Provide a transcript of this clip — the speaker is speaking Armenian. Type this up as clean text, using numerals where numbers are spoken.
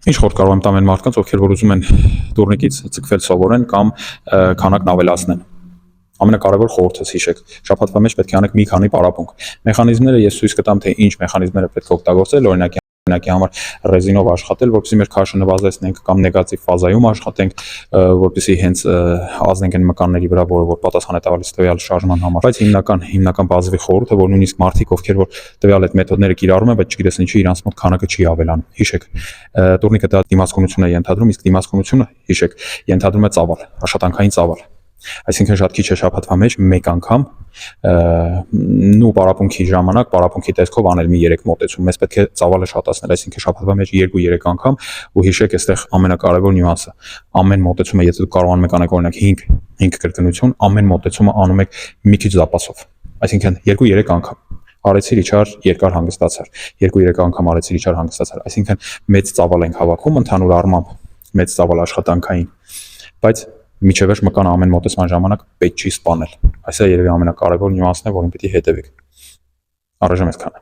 Ինչ խորտ կարող եմ տալ այն մարդկանց, ովքեր որ ուզում են տուրնիկից ձգվել սովորեն կամ քանակն ավելացնեն։ Ամենակարևոր խորհուրդս հիշեք, շաբաթվա մեջ պետք է անեք մի քանի պարապմունք։ Մեխանիզմները ես ցույց կտամ, թե ինչ մեխանիզմները պետք է օգտագործել, օրինակի համար ռեզինով աշխատել, որպեսզի մեր քաշը նվազեցնենք կամ նեգատիվ ֆազայում աշխատենք, որպեսզի հենց ազդենք այն մկանների վրա, որը որ պատասխան է տալիս տվյալ շարժման համար։ Բայց հիմնական բազովի խորհուրդը, որ նույնիսկ մարդիկ, ովքեր որ տվյալ այդ մեթոդները կիրառում են, բայց չգիտես ինչի իրանց մոտ քանակը չի ավելանում։ Հիշեք, տուրնիկը դա դիմացկունություն է ենթադրում, իսկ դիմացկունությունը, հիշեք, ենթադրում է ծավալ, աշխատանքային ծավալ։ Այսինքն շատ քիչ է շաբաթվա մեջ մեկ անգամ նու պարապմունքի ժամանակ պարապմունքի տեսքով անել մի 3 մոտեցում։ Մեզ պետք է ծավալը շատացնել, այսինքն շաբաթվա մեջ 2-3 անգամ, ու հիշեք, այստեղ ամենակարևոր նյուանսը, ամեն մոտեցումը, եթե դուք կարողանում եք անել օրինակ 5 կրկնություն, ամեն մոտեցումը անում եք մի քիչ զապասով, այսինքն 2-3 անգամ արեցիր իջար երկար հանգստացար, 2-3 անգամ արեցիր իջար հանգստացար, այսինքն մեծ ծավալ ենք հավաքում ընդհանուր առմամբ, մեծ ծավալ աշխատանքային, բայց միջևերջ մկանը ամեն մոտեցման ժամանակ պետք չի սպանել։ Այսա երևի ամենակարևոր նյուանսն է, որին պիտի հետևեք։ Առայժմ այսքանը։